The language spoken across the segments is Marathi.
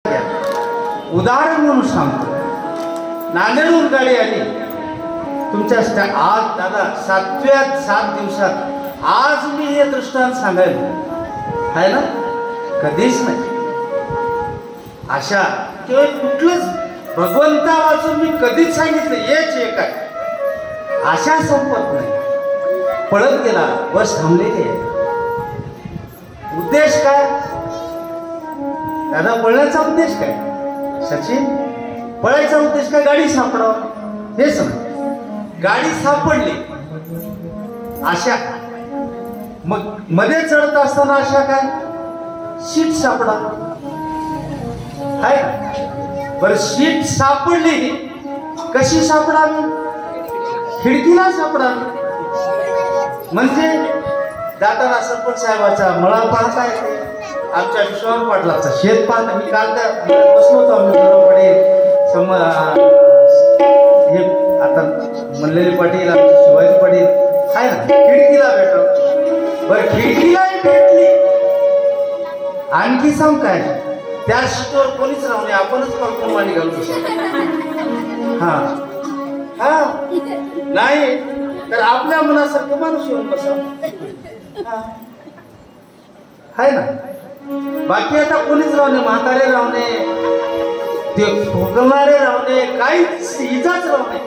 उदाहरण म्हणून सांगतो. नांदेडहून गाडी आली तुमच्या आज दादा 7 दिवसात आज मी हे दृष्टांत सांगायला आहे ना, कधीच नाही. अशा किंवा कुठलंच भगवंता वाचून मी कधीच सांगितलं हेच एक आहे, आशा संपत नाही. पळत गेला, बस थांबलेली आहे. उद्देश काय दादा? पळण्याचा उद्देश काय सचिन? पळायचा उद्देश काय? गाडी सापडावं हेच ना. गाडी सापडली, आशा. मग मध्ये चढत असताना आशा काय? सीट सापडा आहे. बरं सीट सापडली, कशी सापडावी? खिडकीला सापडावी. म्हणजे दातारा सरपंच साहेबाचा मळा पाहता येते, आमच्या विश्वास पाटलाचा शेत पाहता. मी काल बसलो होतो आम्ही हे आता म्हणलेले पाटील, आमचे शिवाजी पाटील आहे ना, खिडकीला भेटलो. बरं खिडकीलाही भेटली. आणखी सांग काय, त्या सीटवर कोणीच राहू नये, आपणच कल्पना मांडी घालू शकतो. हा हा नाही तर आपल्या मनासारखं माणूस येऊन बसा आहे ना. बाकी आता कोणीच राहणे, म्हातारे राहणे, ते ठोकणारे राहणे, काहीच इजाच राहणे.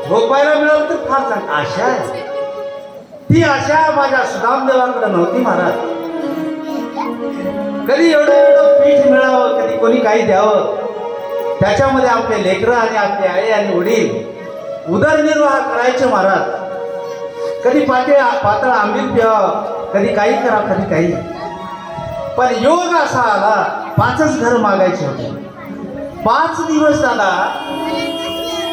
झोपायला मिळालं तर फार चांगलं. आशा आहे ती. आशा माझ्या सुदामदेवाकडे नव्हती महाराज. कधी एवढं पीठ मिळावं, कधी कोणी काही द्यावं, त्याच्यामध्ये आपले लेकरं आणि आपले आई आणि वडील उदरनिर्वाह करायचे महाराज. कधी पातळ आंबील प्यावं, कधी काही करा, कधी काही. पण योग असा आला 5च घर मागायचे होते. 5 दिवस दादा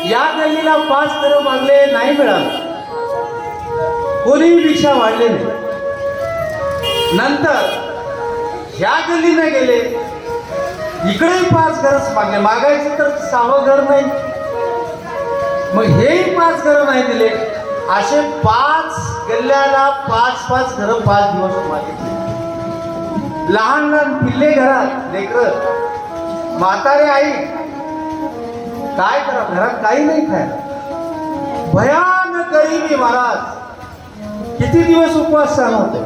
या गल्लीला 5 घर मागले, नाही मिळालं. कोणीही भिक्षा वाढले नाही. नंतर ह्या गल्लीने गेले, इकडेही 5 घरच मागले. मागायचे तर 6वं घर नाही. मग हेही 5 घर नाही दिले. असे 5 गल्ल्याला 5 घर 5 दिवस मागितले. लहान लहान पिल्ले घरात, लेकर, म्हातारे आई, काय करा, घरात काही नाही खायला. भयानक गरिबी महाराज. किती दिवस उपवास सहन होते.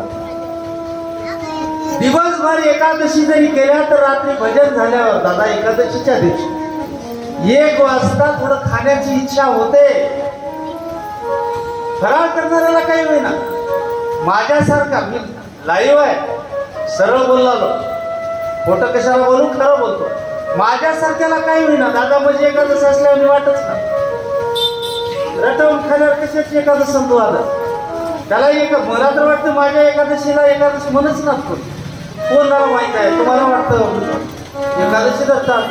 दिवसभर एकादशी जरी केल्या तर रात्री भजन झाल्यावर दादा एकादशीच्या दिवशी 1 वाजता थोडं खाण्याची इच्छा होते. फराळ करणाऱ्याला काही होईना. माझ्यासारखा मी लाईव्ह आहे, सरळ बोललो, खोटं कशाला बोलू, खरं बोलतो. माझ्यासारख्याला काही होईना दादा. म्हणजे एकादश असल्याने वाटच ना, रटवून खाल्यावर कशाची एकादश संतो आला त्याला. मला तर वाटतं माझ्या एकादशीला एकादश म्हणच नसतो. कोणाला माहित आहे? तुम्हाला वाटतं एकादशी धरतात,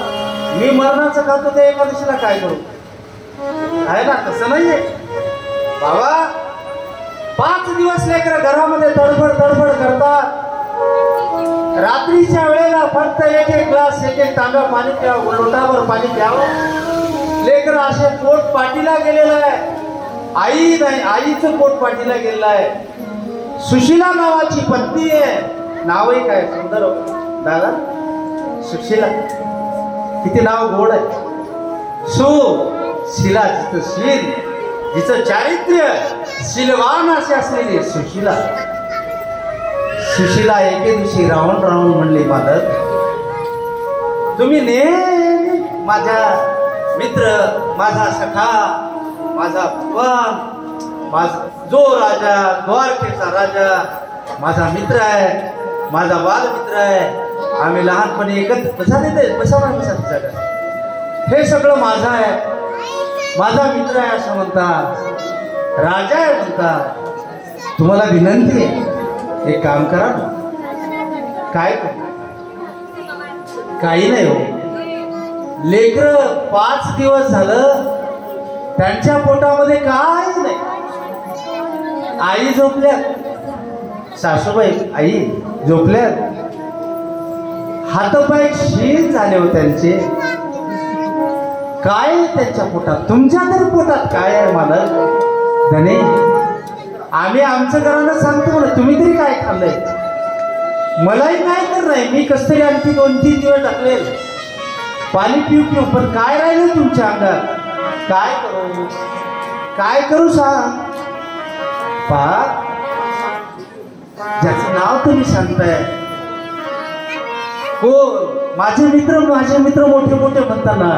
मी मरणाचं खातो, त्या एकादशीला काय करू आहे ना? तसं नाहीये बाबा. 5 दिवस लेकर घरामध्ये तडफड करतात. रात्रीच्या वेळेला फक्त 1 ग्लास 1 तांब्या पाणी प्यावं, लोटाभर पाणी प्यावं. लेकर असे पोट पाठीला गेलेलं आहे. आई नाही, आईचं पोट पाठीला गेलेलं आहे. सुशीला नावाची पत्नी आहे. नावही काय सुंदर दादा, सुशीला. किती नाव गोड आहे. सुशीला, जिचं शील, जिचं चारित्र्य शीलवान असे असलेली सुशीला. सुशीला एके दिवशी राहून म्हणले, मालक तुम्ही नेहमी माझा मित्र, माझा सखा, माझा भगवान, माझा जो राजा, द्वारकेचा राजा माझा मित्र आहे, माझा बालमित्र आहे. आम्ही लहानपणी एकत्र बसा जागा. हे सगळं माझं आहे, माझा मित्र आहे असं म्हणतात, राजा आहे म्हणतात. तुम्हाला विनंती आहे, एक काम करा ना. काय? काही नाही हो. लेकर 5 दिवस झालं त्यांच्या पोटामध्ये काहीच नाही. आई झोपल्यात, सासूबाई आई झोपल्यात. हातपाय शीळ झाले हो त्यांचे. काय त्यांच्या पोटात? तुमच्या तरी पोटात काय आहे मालक? धने आम्ही आमचं घरानं सांगतो ना, तुम्ही तरी काय खाल्लंय? मलाही काय तर नाही. मी कसतरी आणखी 2-3 दिवस टाकलेल. पाणी पिऊ पिऊ, पण काय राहिलं तुमच्या अंगात? काय करू सांग? पहा, ज्याचं नाव तुम्ही सांगताय कोण? माझे मित्र मोठे मोठे म्हणताना,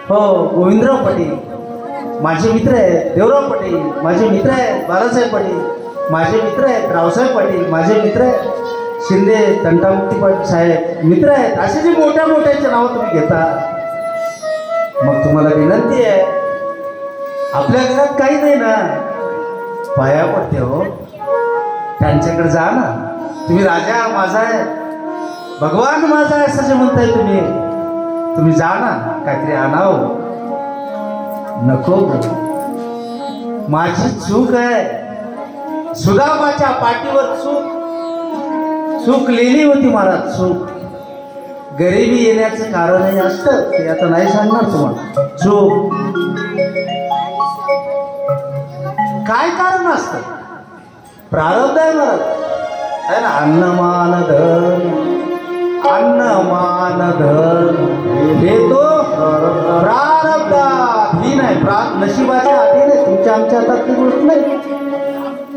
हो, गोविंदराव पाटील माझे मित्र आहेत, देवराव पाटील माझे मित्र आहेत, बाळासाहेब पाटील माझे मित्र आहेत, रावसाहेब पाटील माझे मित्र आहेत, शिंदे तंटामुक्ती पाटील साहेब मित्र आहेत. असे जे मोठ्या मोठ्याचे नाव तुम्ही घेता, मग तुम्हाला विनंती आहे, आपल्या घरात काही नाही ना, पाया पडते हो, त्यांच्याकडे जा ना. तुम्ही राजा माझा आहे, भगवान माझा आहे असं जे म्हणताय तुम्ही जा ना, काहीतरी आणावं. नको, माझी चूक आहे. सुदामाच्या पाठीवर चूक लिहिली होती महाराज. चूक गरिबी येण्याचं कारणही असतं, ते आता नाही सांगणार तुम्हाला. चूक काय कारण असतं? प्रारब्ध आहे महाराज, आहे ना. अन्नमान धन हे तो प्रारब्ध. ही नाही, नशिबाच्या आधी नाही, तुमच्या आमच्या हातात ती गोष्ट नाही.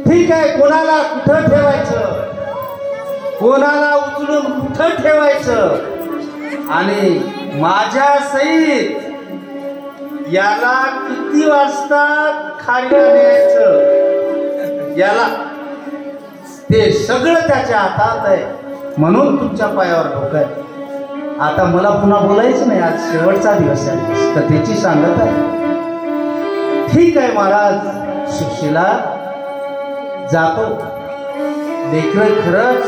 ठीक आहे, कोणाला कुठं ठेवायचं, कोणाला उचलून कुठं ठेवायचं, आणि माझ्या सहित याला किती वाजता खायला न्यायचं, याला ते सगळं त्याच्या हातात आहे. म्हणून तुमच्या पायावर डोकं आहे. आता मला पुन्हा बोलायचं नाही, आज शेवटचा दिवस आहे, कथेची सांगत आहे. ठीक आहे महाराज, सुशीला जातो. लेकरं खरंच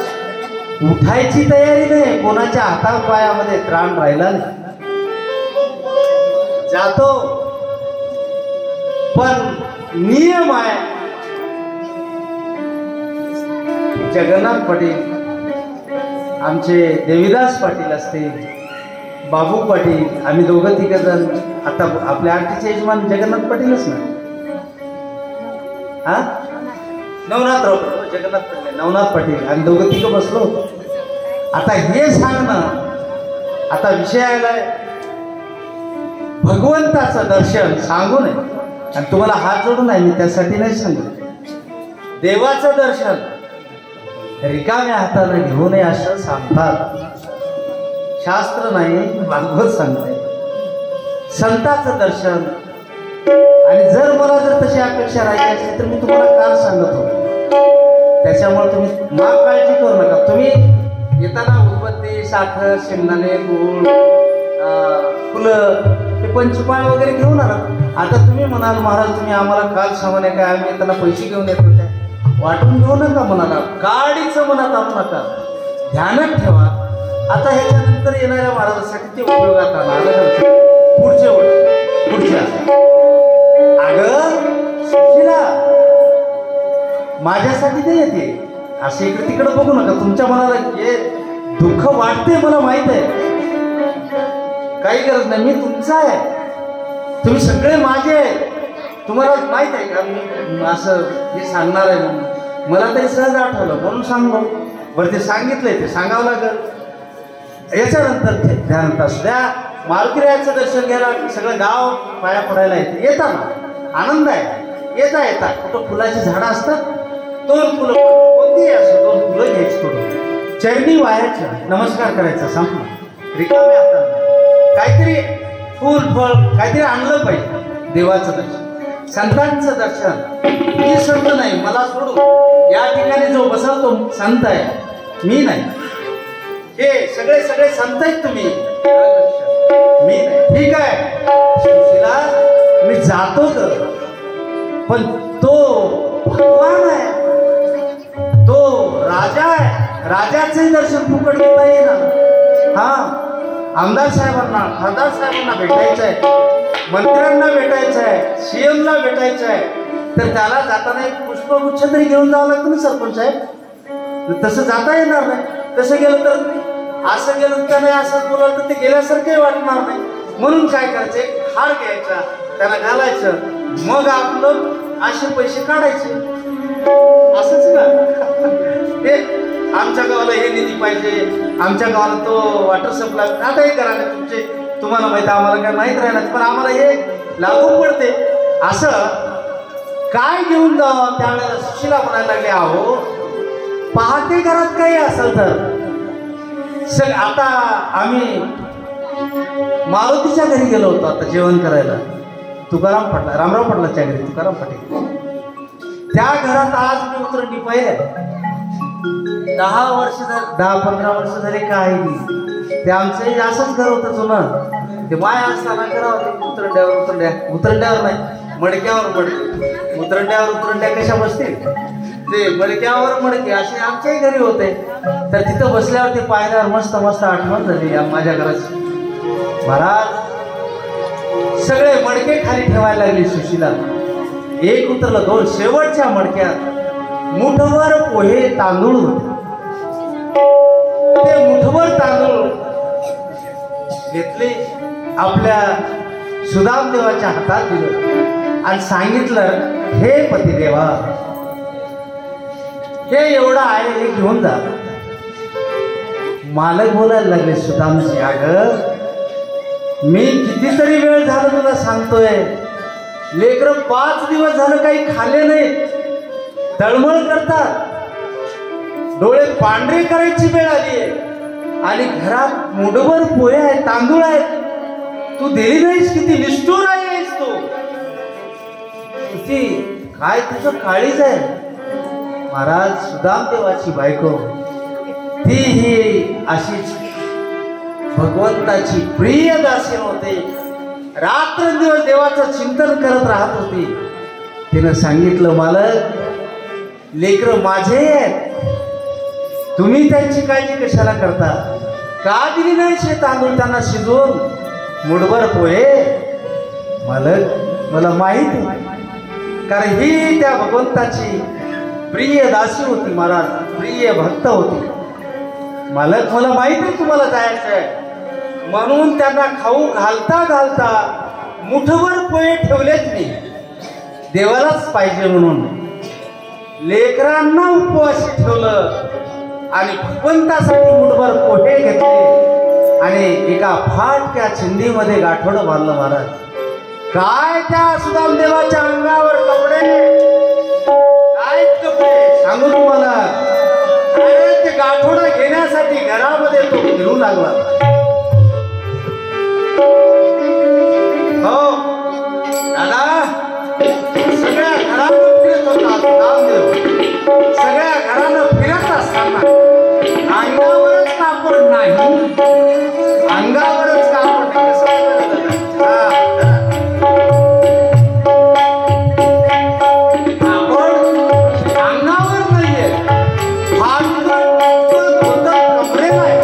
उठायची तयारी नाही, कोणाच्या हातापायामध्ये त्राण राहिला नाही. जातो, पण नियम आहे. जगन्नाथ पाटील, आमचे देवीदास पाटील असते, बाबू पाटील, आम्ही दोघं तिघ जण. आता आपल्या आरतीचे यजमान जगन्नाथ पाटीलच ना, हा, नवनाथराव जगन्नाथ पाटील, नवनाथ पाटील, आम्ही दोघं तिघं बसलो होतो. आता हे सांग ना, आता विषय आलाय भगवंताचं दर्शन, सांगू नये. आणि तुम्हाला हात जोडून आहे मी, त्यासाठी नाही सांगत. देवाचं दर्शन रिकाम्या हाताने घेऊ नये असं सांगतात. शास्त्र नाही, भागवत सांगते. संतांचं दर्शन. आणि जर मला तशी अपेक्षा राहिली असती तर मी तुम्हाला काल सांगत होतो. त्याच्यामुळे तुम्ही माग काळजी करू नका. तुम्ही येताना उदबत्ती, साखर, शेंगदाणे, गूळ, फुलं, ते पंचपाळ वगैरे घेऊन आला. आता तुम्ही म्हणाल महाराज तुम्ही आम्हाला काल सामान आहे काय, आम्ही येताना पैसे घेऊन येत होते, वाटून घेऊ नका मनाला, काडीचं मनात आणू नका, ध्यानात ठेवा. आता ह्याच्यानंतर येणाऱ्या महाराजांसाठी ते उपयोगात आलं. पुढच्या अगं सुशीला, माझ्यासाठी नाही येते, असे इकडे तिकडे बघू नका. तुमच्या मनाला हे दुःख वाटते मला माहित आहे, काही गरज नाही. मी तुमचा आहे, तुम्ही सगळे माझे आहेत. तुम्हाला माहित आहे का मी असं हे सांगणार आहे म्हणून? मला तरी सहज आठवलं म्हणून सांगलो. बरं, ते सांगितलंय, ते सांगावं लागेल. याच्यानंतर ध्यानात असू द्या. मारुतीरायाचं दर्शन घ्यायला सगळं गाव पाया पडायला येते. येताना आनंद आहे. येता कुठं फुलाची झाडं असतात, 2 फुलं कोणतीही असो, 2 फुलं घ्यायची, थोडं चरणी वायाचं, नमस्कार करायचा, संपला. रिकाम्या हाताने काहीतरी फूल फळ काहीतरी आणलं पाहिजे. देवाचं दर्शन, संतांचं दर्शन. मी संत नाही, मला सोडून या ठिकाणी जो बसवतो संत आहे, मी नाही. हे सगळे संत आहेत तुम्ही, मी नाही. ठीक आहे सुशीला, मी जातो तर, पण तो भगवान आहे, तो राजा आहे. राजाचंही दर्शन फुकट घेता येईल. हा, आमदार साहेबांना, खासदार साहेबांना भेटायचं आहे, मंत्र्यांना भेटायचं आहे, CM ला भेटायचं आहे, तर त्याला जाताना एक पुष्पगुच्छ तरी घेऊन जावं लागतं ना सरपंच साहेब. तसं जाता येणार नाही. तसं गेलं तर, असं गेलं तर नाही, असं बोलाल तर ते गेल्यासारखंही वाटणार नाही. म्हणून काय करायचं, एक हार घ्यायचा, त्याला घालायचं, मग आपलं असे पैसे काढायचे. असंच ना. ते आमच्या गावाला हे निधी पाहिजे, आमच्या गावाला तो वॉटर सप्लाय. आता हे करा ना, तुमचे तुम्हाला माहिती, आम्हाला काय माहित राहणार, पण आम्हाला हे लागू पडते. असं काय घेऊन जावं त्यावेळेला सुशीला म्हणायला लागले, अहो पहाटे घरात काही असेल तर आता आम्ही मारुतीच्या घरी गेलो होतो आता जेवण करायला, तुकाराम पाटला, रामराव पाटलाच्या घरी, तुकाराम पाटील. त्या घरात आज मी उतरणी पाहिजे 10 वर्ष झाले, 10-15 वर्ष झाले काय नाही. ते आमचं असंच घर होतं जुनं, ते माय असताना करावं उतरंड्यावर नाही, मडक्यावर उतरंड्या कशा बसतील, ते मडक्यावर मडके असे आमच्याही घरी होते. तर तिथं बसल्यावर ते पाहिल्यावर मस्त मस्त आठवण झाली माझ्या घराची. महाराज सगळे मडके खाली ठेवायला लागले सुशीला. एक उतरलं, 2, शेवटच्या मडक्यात मुठभर पोहे तांदूळ होते. ते मुठभर तांदूळ घेतले, आपल्या सुदामदेवाच्या हातात दिलं आणि सांगितलं, हे पतिदेवा, हे एवढं आहे, हे घेऊन जा. मालक बोलायला लागले सुदामजी, अगं मी कितीतरी वेळ झालं तुला सांगतोय, लेकरं 5 दिवस झालं काही खाल्ले नाही, तळमळ करतात, डोळे पांढरे करायची वेळ आली आहे आणि घरात मुठभर पोहे आहेत, तांदूळ आहेत, तू दिली नाहीस, किती निष्ठुर आहेस तू, किती काय तुझं काळीज आहे. महाराज सुदामदेवाची बायको ती ही अशीच भगवंताची प्रिय दासीन होते, रात्रंदिवस देवाचं चिंतन करत राहत होती. तिनं सांगितलं, मालक लेकरं माझे आहेत, तुम्ही त्यांची काळजी कशाला करता, का दिली नाही शे तांदूळ त्यांना शिजवून मुठभर पोहे. मालक मला माहिती, कारण ही त्या भगवंताची प्रिय दासी होती महाराज, प्रिय भक्त होती. मालक मला माहिती तुम्हाला जायचंय, म्हणून त्यांना खाऊ घालता घालता मुठभर पोहे ठेवलेच मी, देवालाच पाहिजे म्हणून. लेकरांना उपवासी ठेवलं आणि भगवंतासाठी मुठभर पोहे घेतले आणि एका फाटक्या चिंधीमध्ये गाठोडं बांधलं. महाराज काय त्या सुदामदेवाच्या अंगावर कपडे, काय कपडे सांगू तुम्हाला. ते गाठोडं घेण्यासाठी घरामध्ये तो फिरू लागला. हो दादा, सगळ्या घरानं फिरत होता सुदामदेव, सगळ्या घरानं फिरत असताना अंगावरच कापड नाही, अंगावरच कापड अंगावर नाहीये, कपडे नाही,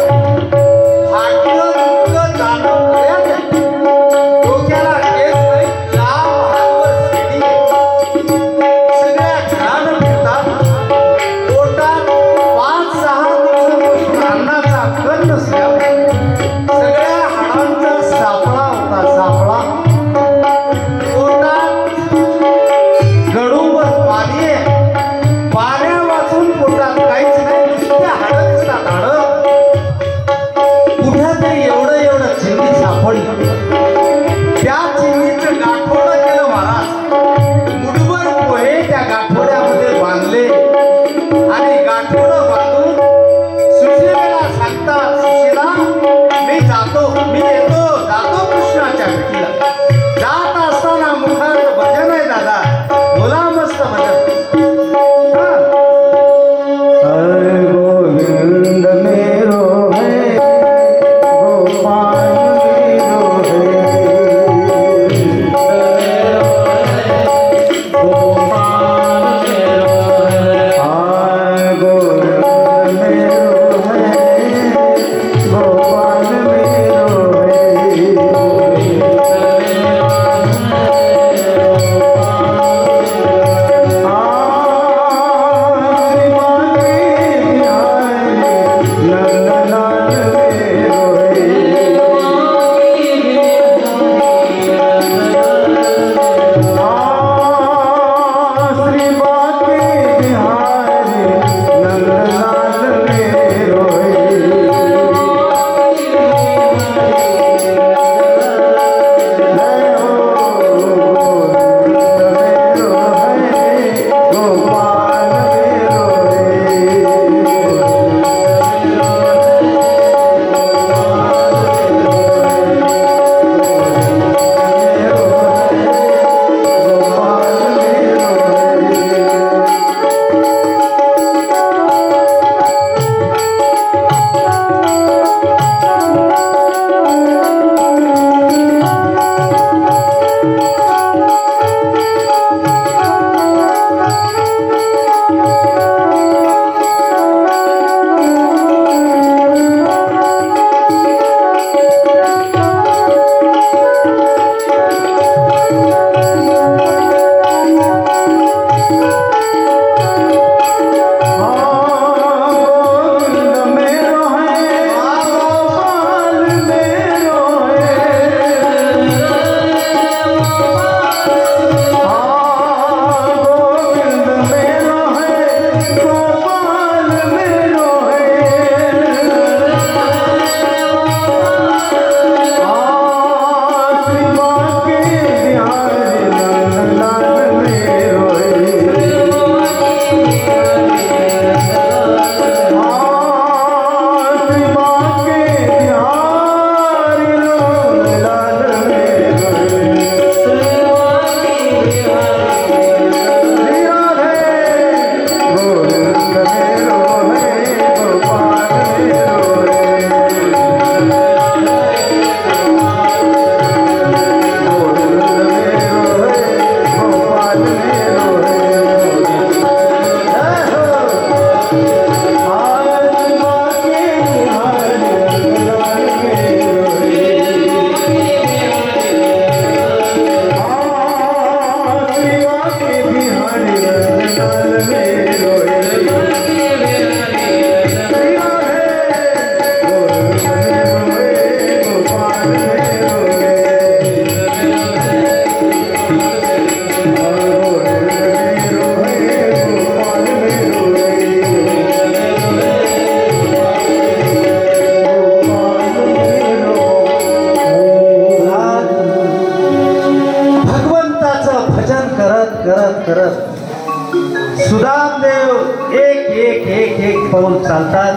पाऊल चालतात.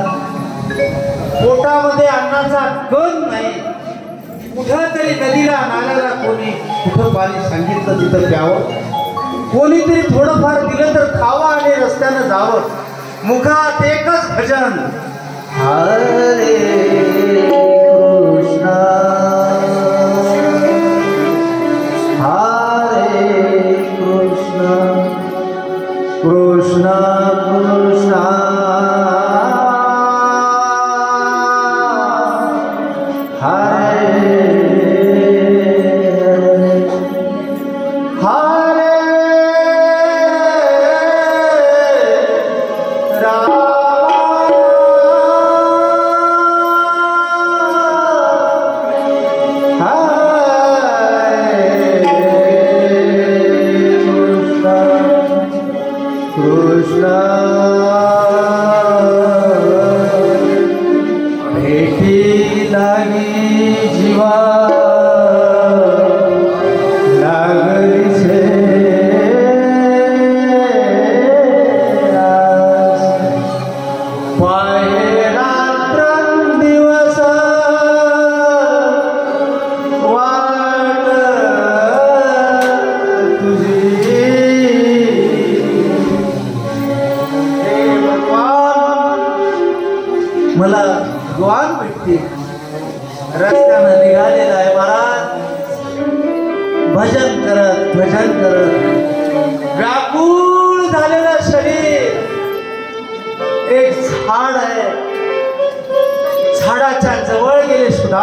पोटामध्ये अन्नाचा कण नाही. कुठं तरी नदीला नाल्याला कोणी कुठं पाणी सांगितलं तिथं प्यावं. कोणीतरी थोडंफार दिलं तर खावं आणि रस्त्यानं जावं. मुखात एकच भजन, हरे कृष्ण हरे कृष्ण कृष्ण कृष्ण मला भगवान भेटते. रस्त्यानं निघालेला आहे महाराज, भजन करत व्याकुळ झालेलं शरीर. एक झाड आहे, झाडाच्या जवळ गेले सुद्धा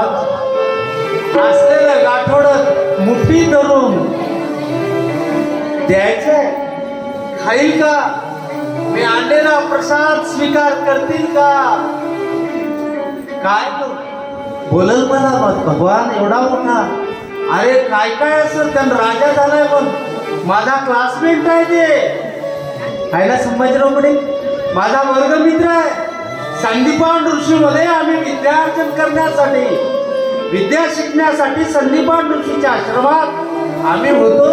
असलेलं गाठोडं मुठी धरून द्यायचंय. खाईल का? मी आणलेला प्रसाद स्वीकार करतील का? काय बोलल मला भगवान एवढा मोठा. अरे काय काय असं त्यानं राजा झालाय, पण माझा क्लासमेट आहे ते. खायला संभाजीराव कडे माझा वर्गमित्र आहे. संदीपान ऋषी मध्ये आम्ही विद्यार्जन करण्यासाठी, विद्या शिकण्यासाठी संदीपान ऋषीच्या आश्रमात आम्ही होतो.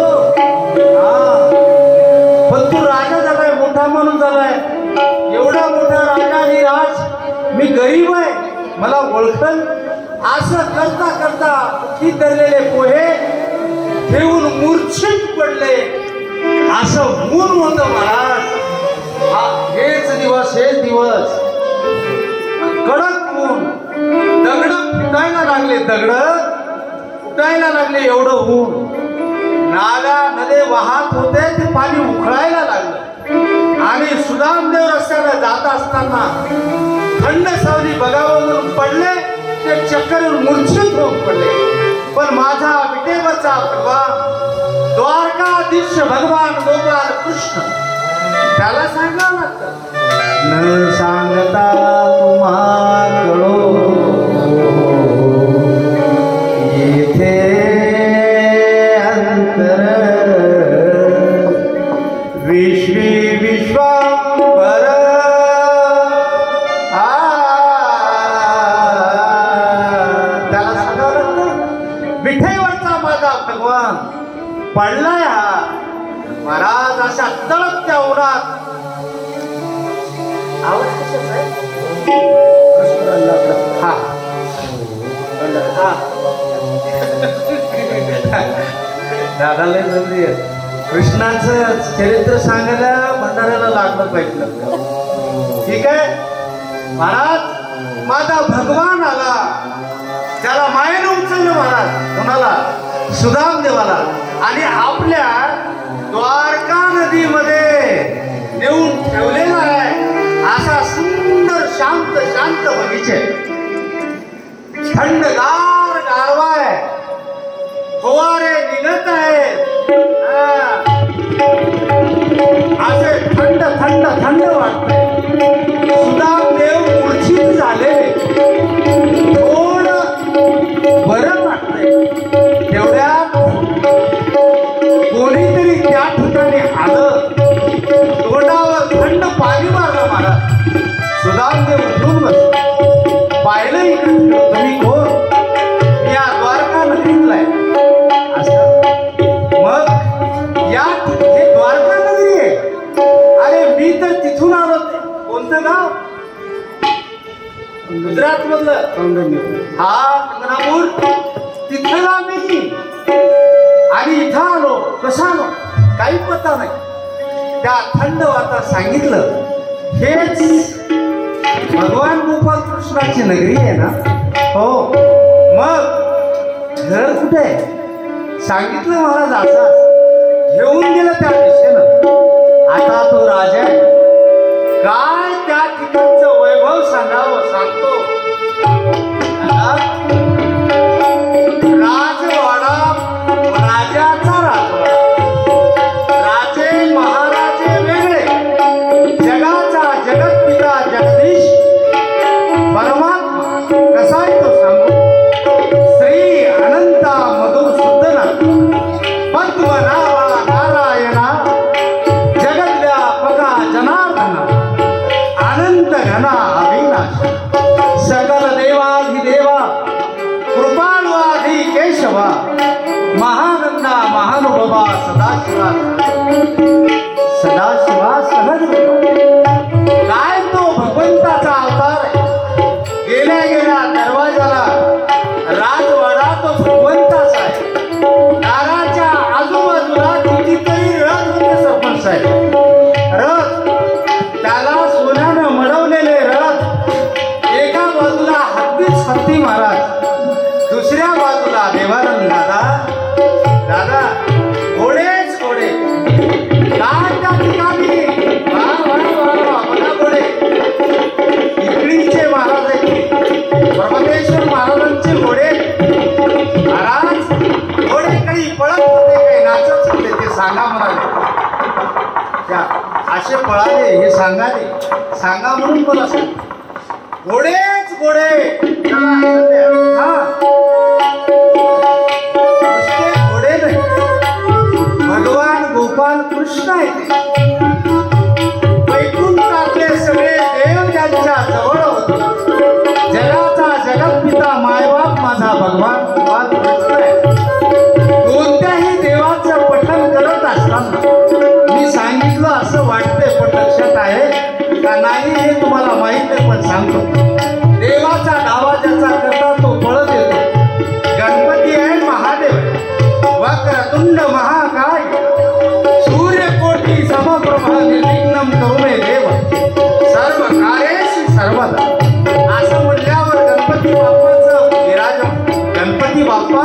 पण तू राजा झालाय, मोठा माणूस झालाय. एवढा मोठा राजा आणि राज, मी गरीब आहे, मला ओळखल. असं करता करता मुठीत धरलेले पोहे ठेवून मूर्छित पडले. असं ऊन होतं महाराज. हेच दिवस कडक ऊन. दगड फुटायला लागले एवढं ऊन. नागा नदे वाहत होते, ते पाणी उखळायला लागलं. आणि सुदामदेव रस्त्याला जात असताना थंड सावली बघावं म्हणून पडले. ते चक्करून मूर्छित होऊन पडले. पण माझा विटेवरचा भगवान, द्वारकाधीश भगवान गोपाल कृष्ण, त्याला सांगावं लागतं, न सांगता तुम्हा कळो येथे अंतर विश्वी विश्वांबर. त्याला सांगावं लागतं, विठेवरचा माझा भगवान पडलाय. हा महाराज अशा तळपत्या उन्हात. आवाज कशाचा आहे? हा दादाला जल्दी कृष्णाचं चरित्र सांगायला भंडाऱ्याला लागलं पाहिजे. ठीक आहे महाराज, माझा भगवान आला, त्याला मायेनं उचललं महाराज. कोणाला? सुदामदेवाला. आणि आपल्या द्वारका नदीमध्ये नेऊन ठेवलेला आहे. असा सुंदर शांत शांत बगीचे, थंडगार गारवा आहे, फवारे निघत आहेत. असे थंड थंड थंड वाटते. सुदामदेव मूर्छित झाले, थोडं बरं वाटतंय. तेवढ्यात कोणीतरी त्या ठिकाणी आलं, तोंडावर थंड पाणी मारलं महाराज. सुदामदेव उठून बसले, पाहिलं इकडे तुम्ही कोण? काही पत्ता नाही. त्या थंड वातात सांगितलं हेच भगवान गोपाल कृष्णाची नगरी आहे ना. हो, मग घर कुठे आहे? सांगितलं महाराज असाच घेऊन गेलं त्या दिशेनं. आता तो राजा आहे, काय त्या ठिकाणचं वैभव सांगावं सांगतो. राजवाडा, राजाचा राजवाडा, राजे महाराजे वेगळे, जगाचा जगतपिता जगदीश परमात्मा कसा आहे तो सांगू. श्री अनंता मधुसूदना पद्मनाभा नारायणा जगद्व्यापका जनार्दना अनंत घना अविनाश सकल देवाधिदेवा कृपाळवाधी केशवा महानंदा महानुभवा सदाशिवा सदाशिवा सहज. काय तो भगवंताचा अवतार आहे. गेल्या गेल्या दरवाजाला राजवाडा तो भगवंताचा आहे. दाराच्या आजूबाजूला कितीतरी रथ होते सरपंच साहेब. रथ त्याला सोन्यानं मडवलेले रथ. एका बाजूला हत्तीच हत्ती महाराज, दुसऱ्या बाजूला देवानंद दादा. दादा घोडेच घोडे. काय त्या ठिकाणी बघा घोडे. इकडीचे महाराज आहेत परमेश्वर महाराजांचे घोडे. महाराज घोडे काही पळत होते काही नाचत होते ते सांगा म्हणाले. त्या असे पळाले हे सांगा म्हणून मला सांग. घोडेच घोडे. हा नुसते घोडे नाही, भगवान गोपाल कृष्ण आहे. वैकुंठातले सगळे देव त्यांच्या जवळ होते. जगाचा जगतपिता मायबाप माझा भगवान गोपाल कृष्ण आहे. कोणत्याही देवाचं पठण करत असताना मी सांगितलं असं वाटतंय पण लक्षात आहे का नाही हे तुम्हाला माहित आहे. पण सांगतो देवाचा डावा ज्याचा करता तो पळत येतो. गणपती आहे, महादेव आहे. वक्रतुंड महाकाय सूर्यकोटी समप्रभा निर्विघ्नं करू मे देव सर्व कार्येषु सर्वदा. असं म्हणल्यावर गणपती बाप्पाचं गणपती बाप्पा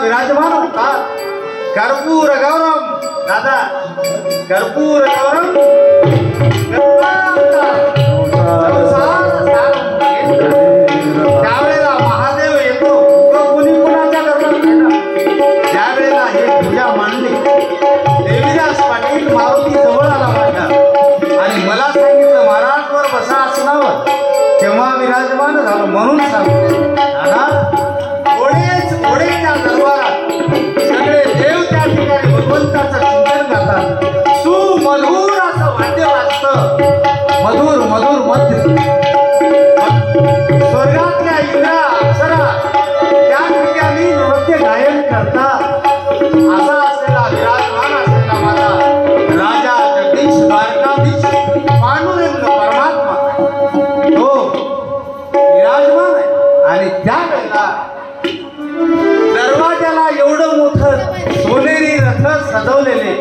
विराजमान होतात. कर्पूर गौरम दादा, कर्पूर गौरम त्यावेळेला महादेव येतो. कुणी कुणाच्या गरबात त्यावेळेला हे पूजा मांडली. देवीदास पाटील मारुती जवळ आला माझ्या आणि मला सांगितलं महाराज वर बसा आसनावर. तेव्हा विराजमान झालं म्हणून सांगतो दादा घोडेच घोडे त्या दरबारात. सगळे देव त्या ठिकाणी भगवंताचं चिंतन करतात. सुमधुर असं वाद्य वाजतं. मधुर मधुर मध्य. स्वर्गातल्या इंद्रा अप्सरा त्या ठिकाणी नृत्य गायन करतात. असा असलेला विराजमान असलेला माझा राजा जगदीश द्वारकाधीश पांडुरंग परमात्मा तो विराजमान आहे. आणि त्या वेळेला दरवाजाला एवढं मोठं सोनेरी रथ सजवलेले.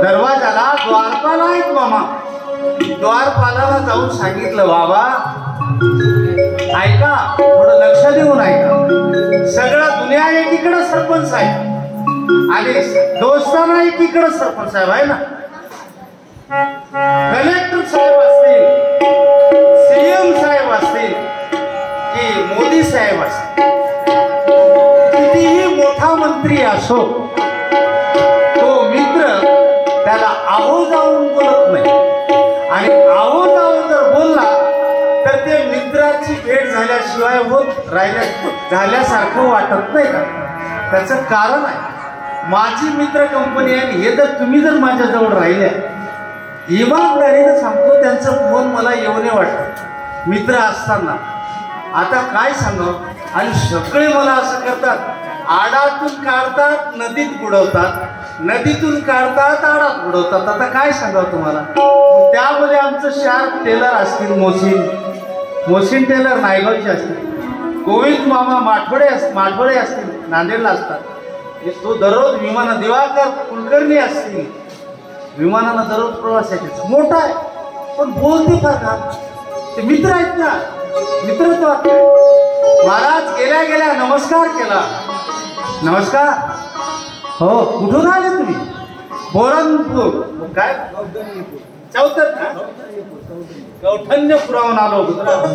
दरवाजाला द्वारपाल आहेत मामा. द्वारपालाला जाऊन सांगितलं बाबा ऐका, थोडं लक्ष देऊन ऐका. सगळं दुनिया एकीकडे सरपंच आहे आणि दोस्ताना एकीकडे सरपंच साहेब आहे ना. कलेक्टर साहेब असतील, सीएम साहेब असतील की मोदी साहेब असतील, कितीही मोठा मंत्री असो तो मित्र त्याला आहो जाऊन बोलत नाही. आणि आहो जाऊन जर बोलला तर ते मित्राची भेट झाल्याशिवाय होत झाल्यासारखं वाटत नाही का. त्याचं कारण आहे माझी मित्र कंपनी आहे. हे जर तुम्ही जर माझ्याजवळ राहिल्या इमानदारीनं सांगतो त्यांचं फोन मला येऊन वाटतं मित्र असताना. आता काय सांगावं. आणि सगळे मला असं करतात, आडातून काढतात नदीत बुडवतात, नदीतून काढतात आडात बुडवतात. आता काय सांगावं तुम्हाला. त्यामध्ये आमचं शार्प टेलर असतील, मोसिन टेलर नायगावचे असतील, गोविंद मामा माठवडे असतील नांदेडला असतात. तो दररोज विमानात दिवाकर कुलकर्णी असतील विमानानं दररोज प्रवास आहे मोठा आहे पण बोलते फार का ते मित्र आहेत ना मित्रत्व महाराज गेल्या गेल्या नमस्कार केला नमस्कार हो कुठून आले तुम्ही बोरणपूर काय चौथर कौठल्यपुराहून आलो गुजरात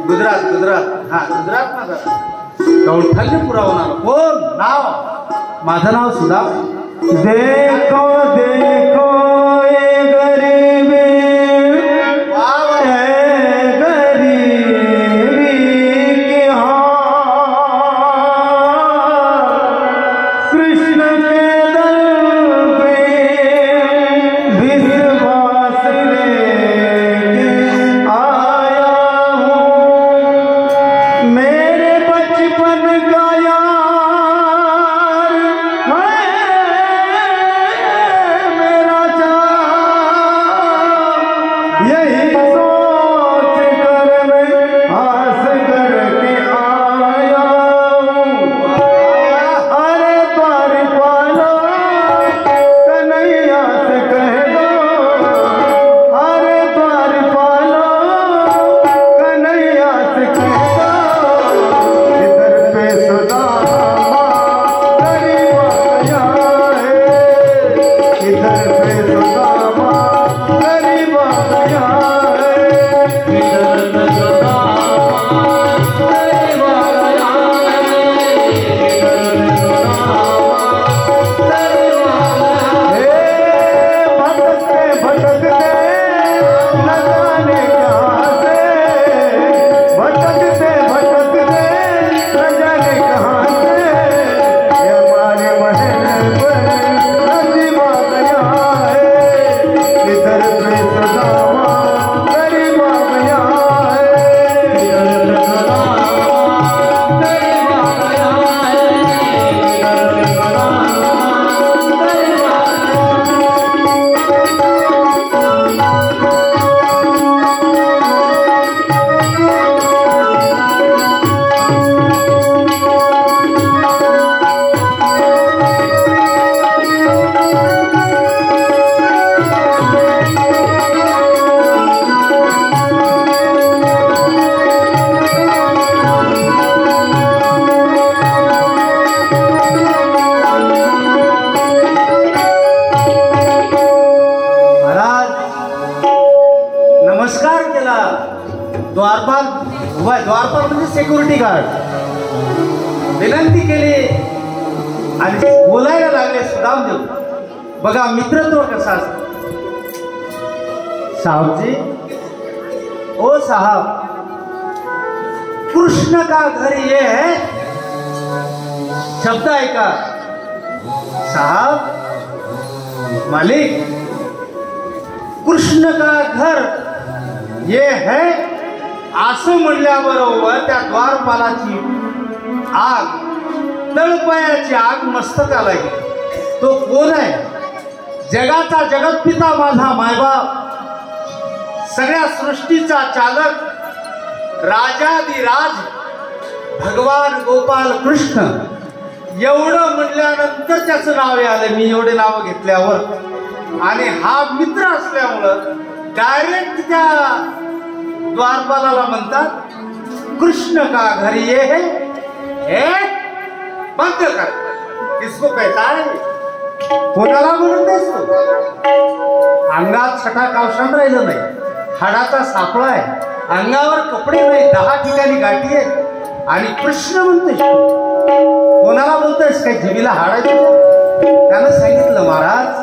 गुजरात गुजरात हा गुजरात ना कौठल्यपुराहून आलो कोण नाव माझं नाव सुधा देखो देखो ये गरीबी द्वारपाल म्हणजे सिक्युरिटी गार्ड विनंती केली आणि बोलायला लागले सुदामदेव बघा मित्रत्व कसा असतो साहबजी ओ साहब कृष्ण का घर ये है शब्द ऐका साहब मालिक कृष्ण का घर ये है असं म्हणल्याबरोबर त्या द्वारपालाची आग तळपायाची आग मस्तकाला गेली तो कोण आहे जगाचा जगतपिता माझा मायबाप सगळ्या सृष्टीचा चालक राजाधिराज भगवान गोपाल कृष्ण एवढं म्हणल्यानंतर त्याचं नाव आलं मी एवढे नाव घेतल्यावर आणि हा मित्र असल्यामुळं डायरेक्ट त्या द्वारपालाला म्हणतात कृष्ण का घर ये है बंद कर किसको कहता है कोणाला म्हणून देतो अंगात छटा कावशान राहिलं नाही हाडाचा सापळा आहे अंगावर कपडे नाही 10 ठिकाणी गाठी आहेत आणि कृष्ण म्हणतोय कोणाला बोलतोयस काय जीवीला हाडायचे त्यानं सांगितलं महाराज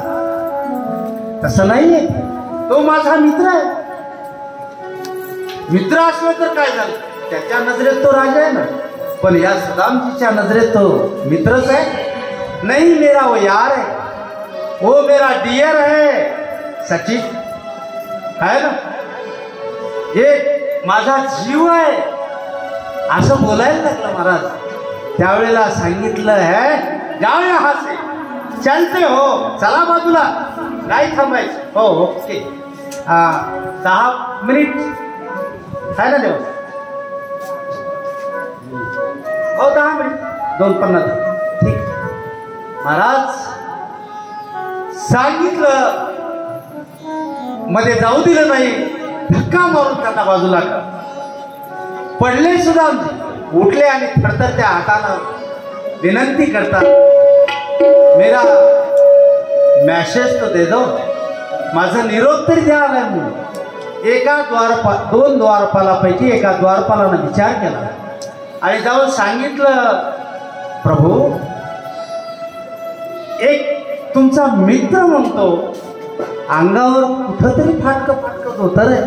तसं नाहीये तो माझा मित्र आहे मित्र असलं तर काय झालं त्याच्या नजरेत तो राजा आहे ना पण या सुदामजीच्या नजरेत तो मित्रच आहे नहीं मेरा वो यार है वो मेरा डियर है सचिन है ना ये माझा जीव आहे असं बोलायला लागलं महाराज त्यावेळेला सांगितलं है जाओ यहाँ से चलते हो चला बाजूला नाही थांबायचं हो ओके 10 मिनिट है ना देव हो 10 मिनिट 2:50 ठीक महाराज सांगितलं मध्ये जाऊ दिलं नाही, धक्का मारून त्यांना बाजूला का पडले सुद्धा उठले आणि थरथरत्या हातानं विनंती करतात, मेरा मॅसेज तो दे दो, माझा निरोप तरी द्या आलाय म्हणून. एका दोन द्वारपालापैकी एका द्वारपालानं विचार केला आणि जाऊन सांगितलं, प्रभू एक तुमचा मित्र म्हणतो अंगावर कुठंतरी फाटकत होतं रे,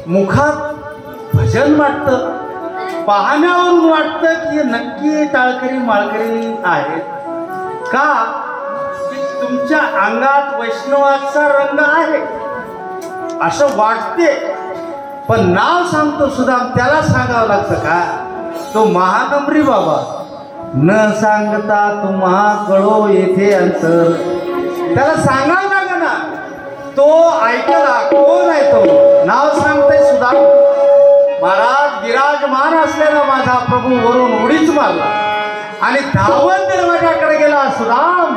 मुखात भजन वाटतं, पाहण्यावरून वाटतं की नक्की टाळकरी माळकरी आहेत का, की तुमच्या अंगात वैष्णवाचा रंग आहे असं वाटते. पण नाव सांगतो सुद्धा त्याला सांगावं लागतं का, तो महानम्री बाबा, न सांगता तुम्हा कळो येथे अंतर, त्याला सांगावं लाग ना, तो ऐकला कोण आहे तो, नाव सांगतोय सुद्धा. महाराज विराजमान असलेला माझा प्रभू वरून उडीच मारला आणि धावत दरवाजाकडे गेला. सुदाम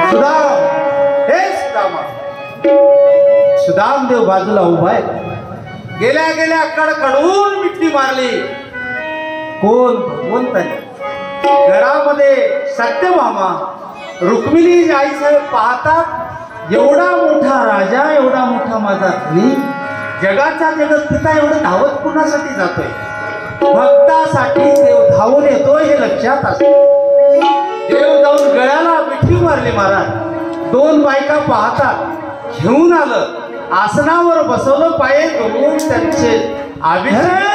सुदाम हे सुदामा. सुदामदेव बाजूला उभा आहे. गेल्या गेल्या कडकडून मिठी मारली. कोण भगवंताने. घरामध्ये सत्यभामा रुक्मिणी आईसाहेब पाहतात, एवढा मोठा राजा, एवढा मोठा माझा धनी, जगाचा जगत पिता एवढं धावत कुणासाठी जातोय, भक्तासाठी देव धावून येतोय हे लक्षात असते. देव जाऊन गळ्याला मिठी मारली. महाराज दोन बायका पाहतात, घेऊन आलं, आसनावर बसवलं, पाये धरून त्यांचे अभिषेक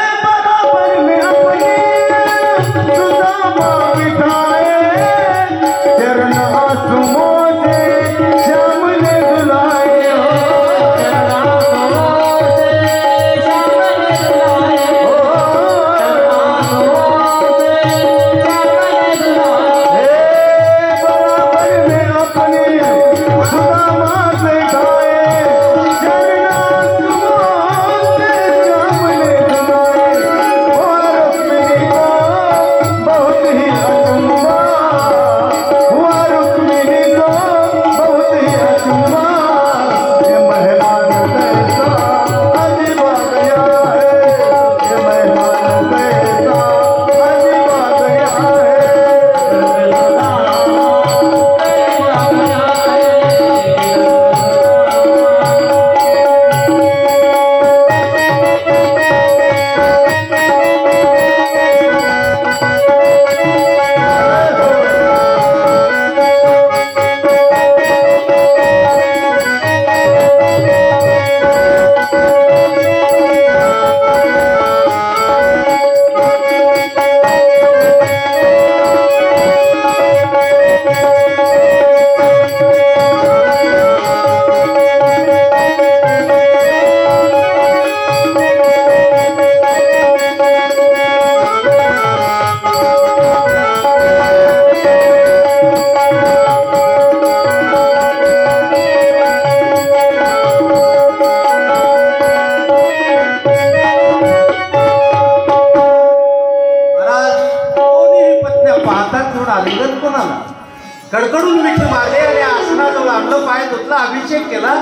कडकडून मिठी मारले आणि आसनाजवळ आणलं, पाय धुतला, अभिषेक केला,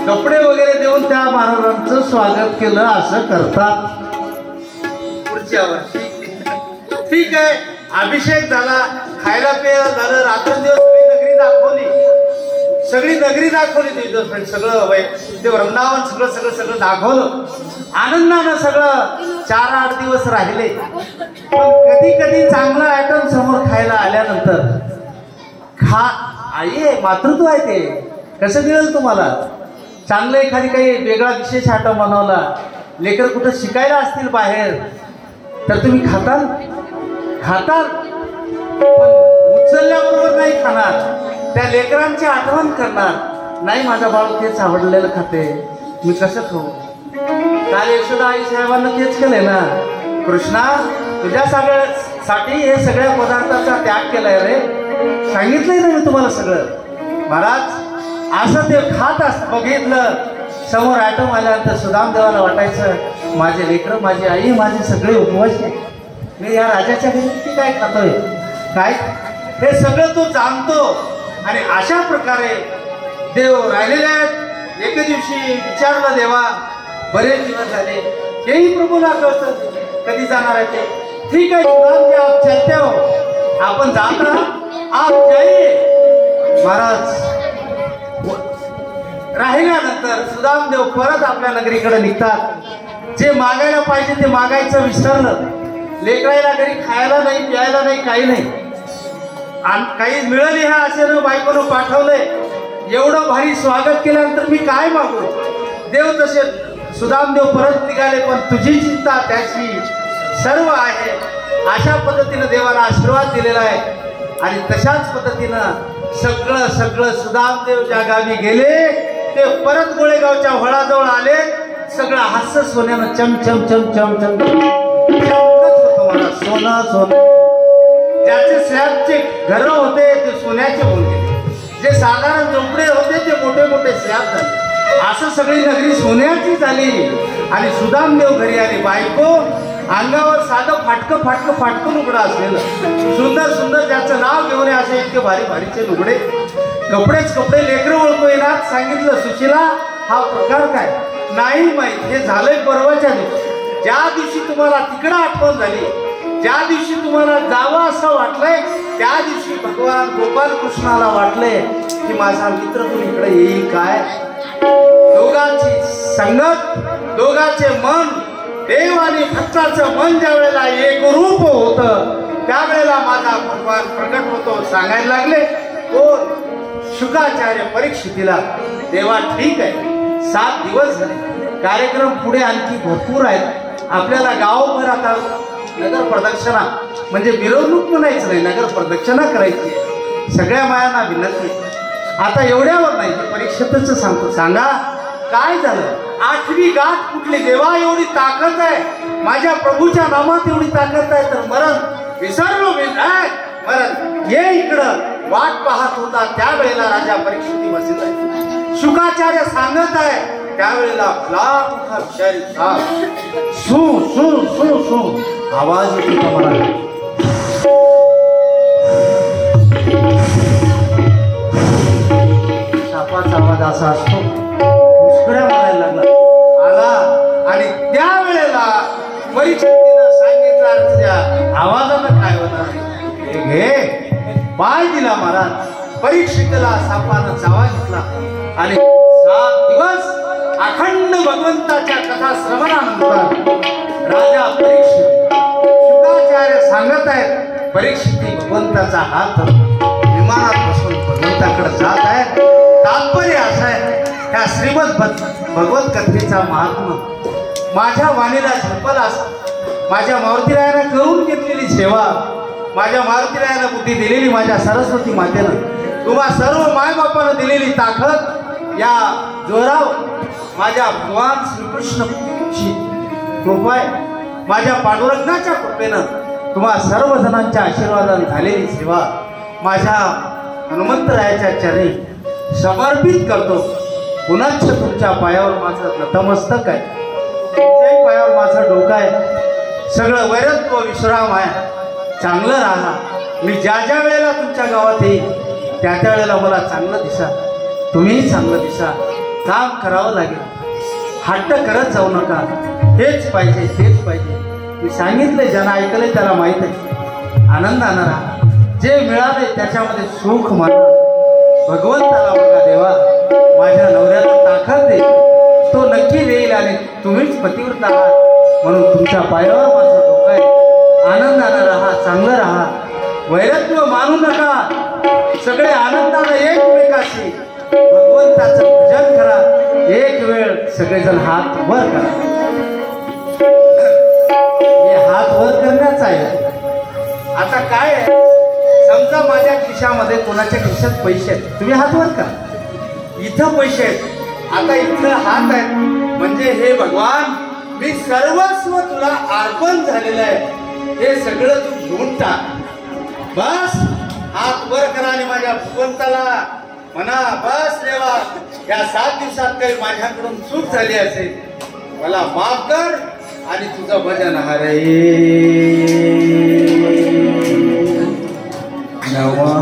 कपडे वगैरे देऊन त्या महाराजांचं स्वागत केलं. असं करतात. पुढच्या वर्षी ठीक आहे, अभिषेक झाला, खायला प्यायला झालं, रात्रंदिवस सगळी नगरी दाखवली. सगळं ते वृंदावन सगळं दाखवलं. आनंदानं सगळं 4-8 दिवस राहिले. पण कधी कधी चांगलं आयटम समोर खायला आल्यानंतर आई मातृत्व आहे ते कसं मिळेल तुम्हाला. चांगलं एखादी काही वेगळा विशेष आयटम बनवला, लेकर कुठं शिकायला असतील बाहेर, तर तुम्ही खाताल. पण उचलल्याबरोबर नाही खाणार, त्या लेकरांची आठवण करणार. नाही माझा बाळ तेच आवडलेलं खाते, मी कसं खाऊ. काल यशोदा आई साहेबांना तेच केलंय ना, कृष्णा तुझ्या सगळ्यासाठी हे सगळ्या पदार्थाचा त्याग केलाय रे, सांगितलंय ना मी तुम्हाला सगळं. महाराज असं ते खात बघितलं, समोर आयटम आल्यानंतर सुदामदेवाला वाटायचं माझे लेकरं, माझी आई, माझे सगळे उपवास आहे, मी या राजाच्या घरी किती काय खातोय, काय हे सगळं तो जाणतो. आणि अशा प्रकारे देव राहिलेले आहेत. एके दिवशी विचारलं देवा, बरेच दिवस झाले, हेही प्रभूला कळतं कधी जाणार आहे ते. ठीक आहे सुदाम, आप चलते हो, आपण जात राहा, आप जाइए. महाराज राहिल्यानंतर सुदामदेव परत आपल्या नगरीकडे निघतात. जे मागायला पाहिजे ते मागायचं विसरलं. लेकरायला घरी खायला नाही, प्यायला नाही, काही नाही. काही मिळाली ह्या आशेनं बायकोनं पाठवलंय. एवढं भारी स्वागत केल्यानंतर मी काय मागू. देव तसे सुदामदेव परत निघाले, पण तुझी चिंता त्याची सर्व आहे. अशा पद्धतीनं देवाला आशीर्वाद दिलेला आहे. आणि तशाच पद्धतीनं सगळं सगळं सुदामदेव ज्या गावी गेले ते परत गोळेगावच्या वळाजवळ आले. सगळं हास्य सोन्यानं चमचम चमचम चमचम चमकत होतं. मला सोनं सोनं. ज्याचे स्लॅबचे घर होते ते सोन्याचे होऊन गेले. जे साधारण झोपडे होते ते मोठे मोठे स्लॅब झाले. असं सगळी नगरी सोन्याची झाली. आणि सुदामदेव घरी आले. बायको अंगावर साधं फाटकं फाटकं फाटकं लुगडं असलेलं, सुंदर सुंदर ज्याचं नाव घेऊन असे इतके भारी भारीचे लुगडे, कपडेच कपडे. लेकरं ओळखू येणार. सांगितलं सुशीला हा प्रकार काय. नाही माहीत. हे झालंय परवाच्या दिवशी. ज्या दिवशी तुम्हाला तिकडं आठवण झाली, ज्या दिवशी तुम्हाला जावं असं वाटलंय, त्या दिवशी भगवान गोपाल कृष्णाला वाटले की माझा मित्र तू इकडे येईल काय. दोघांची संगत, दोघांचे मन, देव आणि भक्ताचं मन ज्या वेळेला एक रूप होतं त्यावेळेला माझा भगवान प्रकट होतो. सांगायला लागले कोण. शुकाचार्य परीक्षितीला. देवा ठीक आहे, 7 दिवस झाले, कार्यक्रम पुढे आणखी भरपूर आहेत. आपल्याला गावभर आता नगर प्रदक्षिणा म्हणजे मिरवणूक म्हणायचं नाही, नगर प्रदक्षिणा करायची. सगळ्या मायांना विनंती. आता एवढ्यावर नाही, परीक्षेतच सांगतो. सांगा काय झालं. 8वी गाठ कुठली. देवा एवढी ताकद आहे माझ्या प्रभूच्या नामात, एवढी ताकद आहे तर मरण विसरलो मी काय. मरण ये इकडं. वाट पाहत होता त्यावेळेला राजा परीक्षिती बसत आहे. शुकाचार्य सांगत आहे त्यावेळेला सू सू सू सू आवाज येतो तुम्हाला. सापाचा आवाज असा असतो. मुस्कऱ्या मारायला लागला आला. आणि त्यावेळेला परीक्षितीनं सांगितलं तुझ्या आवाजानं काय होणार. घे पाय दिला महाराज. परीक्षितीला सापानं चावा घेतला. आणि 7 दिवस अखंड भगवंताच्या कथा श्रवणानंतर राजा परीक्षित, शुकाचार्य सांगत आहेत परीक्षिती भगवंताचा हात विमानात बसून भगवंताकडे जात आहे. तात्पर्य असं आहे ह्या श्रीमद भगवत कथेचा महात्मा माझ्या वाणीला झेपला असत. माझ्या मारुतीरायानं करून घेतलेली सेवा, माझ्या मारुतीरायानं बुद्धी दिलेली माझ्या सरस्वती मातेनं, तुम्हा सर्व मायबापानं दिलेली ताकद, या जोरावर माझ्या भगवान श्रीकृष्णची कृपा आहे. माझ्या पांडुरंगाच्या कृपेनं तुम्हा सर्वजणांच्या आशीर्वादाने झालेली सेवा माझ्या हनुमंतरायाच्या चरणी समर्पित करतो. पुनश्च तुमच्या पायावर माझं नतमस्तक आहे. तुमच्याही पायावर माझं डोकं आहे. सगळं वैरत्व विश्राम आहे. चांगलं राहा. मी ज्या ज्या वेळेला तुमच्या गावात येईल त्या त्या वेळेला मला चांगलं दिसा, तुम्हीही चांगलं दिसा. काम करावं लागेल. हट्ट करत जाऊ नका. हेच पाहिजे तेच पाहिजे. मी सांगितलंय, ज्यांना ऐकलंय त्याला माहीत आहे. आनंदानं राहा. जे मिळाले त्याच्यामध्ये सुख माना. भगवंताला बघा. देवा माझ्या नवऱ्याला ताकद दे. तो नक्की देईल. आणि तुम्हीच पतिव्रत आहात म्हणून तुमच्या पायावर माझं डोकं आहे. आनंदानं राहा. चांगलं राहा. वैरत्व मानू नका. सगळे आनंदानं एकमेकाशी भगवंताचं भजन करा. एक वेळ सगळेजण हात वर करा. हे हात वर करण्याचं आहे. आता काय आहे, समजा माझ्या खिशामध्ये कोणाच्या खिशात पैसे आहेत, तुम्ही हात वर करा. इथं पैसे आहेत. आता इथं हात आहेत म्हणजे हे भगवान मी सर्वस्व तुला अर्पण झालेलं आहे. हे सगळं तू घेऊन टाक. बस हात वर करा आणि माझ्या भगवंताला म्हणा, बस देवा या 7 दिवसात काही माझ्याकडून चूक झाली असेल मला माफ कर आणि तुझं भजन हरे नवा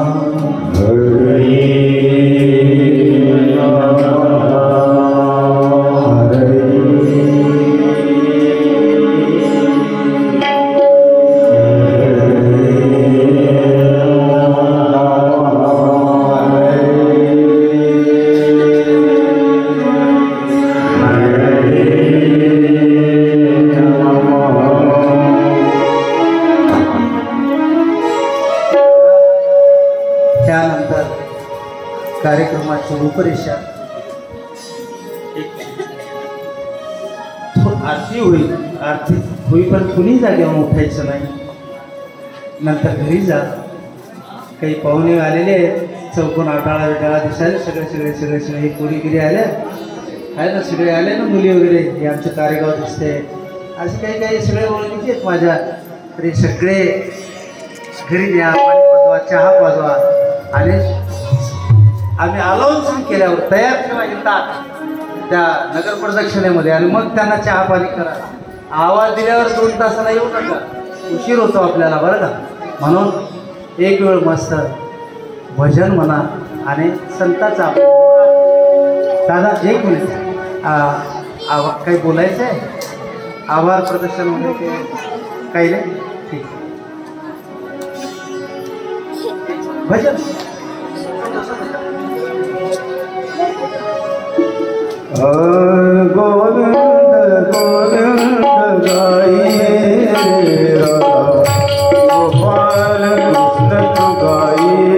कार्यक्रमाची रूपरेषा आरती होईल, आरती होई पण कुणी जागेवर उठायचं नाही. नंतर घरी जा. काही पाहुणे आलेले आहेत, चौकोन आटाळा बिटाळा दिसायला सगळे सगळे सगळे सगळे हे कोणीगिरी आले आहे ना, सगळे आले ना मुली वगैरे, हे आमचं कार्यगाव दिसते. असे काही काही सगळे ओळखीचे आहेत माझ्या. तरी सगळे घरी या, पाणी पाजवा, चहा पाजवा आणि आम्ही अलाउन्स केल्यावर तयार ठेवा येतात त्या नगर प्रदक्षिणेमध्ये आणि मग त्यांना चहा पाणी करा. आवाज दिल्यावर 2 तासाला येऊ नका, उशीर होतो आपल्याला बरं का. म्हणून एक वेळ मस्त भजन म्हणा आणि संताचा. दादा 1 मिनिट, काही बोलायचं आहे? आभार प्रदर्शन वगैरे काही नाही? ठीक, भजन. गोविंद गोविंद गाइए गोपाल कृष्ण तु गाइए.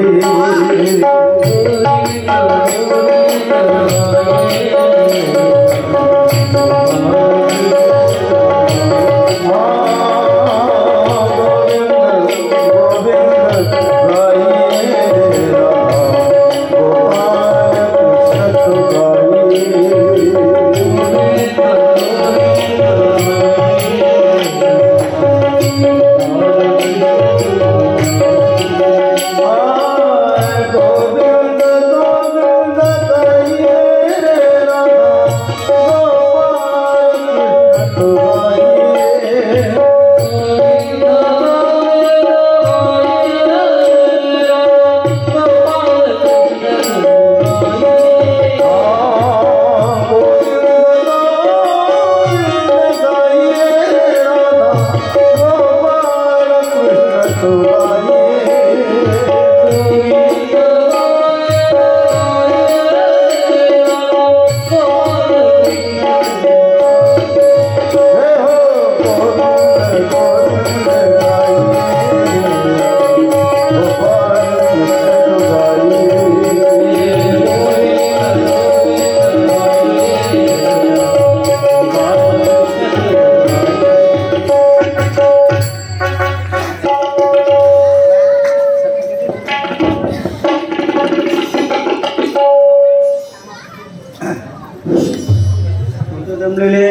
जमलेले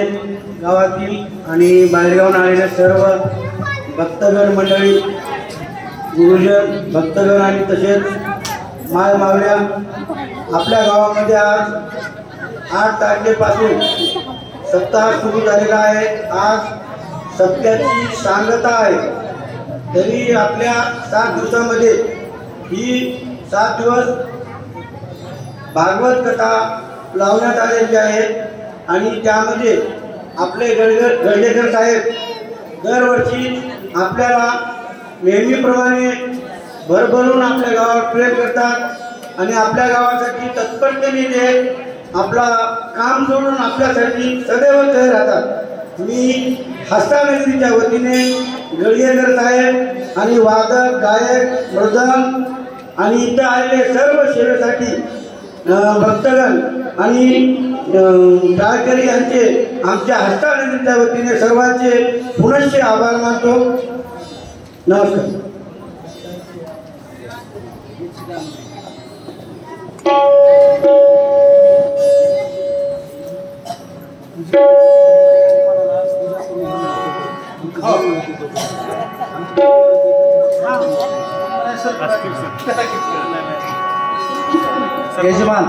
गावातील आणि बाहेरगावून आलेल्या सर्व भक्तगण मंडळी, गुरुजन भक्तगण आणि तसेच माय मावल्या, आपल्या गावामध्ये आज 8 तारखेपासून सप्ताह सुरू झालेला आहे. आज सत्याची सांगता आहे. तरी आपल्या 7 दिवसामध्ये ही 7 दिवस भागवत कथा लावण्यात आलेली आहे आणि त्यामध्ये आपले गडगेकर साहेब दरवर्षी आपल्याला नेहमीप्रमाणे भरभरून आपल्या गावावर प्रेम करतात आणि आपल्या गावासाठी तत्परतेने ते आपला काम सोडून आपल्यासाठी सदैव तयार राहतात. मी हस्तानगरीच्या वतीने गडगेकर साहेब आणि वादक, गायक, मृदंग आणि इथं आलेले सर्व सेवेसाठी भक्तगण आणि गायकरी यांचे आमच्या हस्तानगरीच्या वतीने सर्वांचे पुनश्च आभार मानतो. नमस्कार. यजमान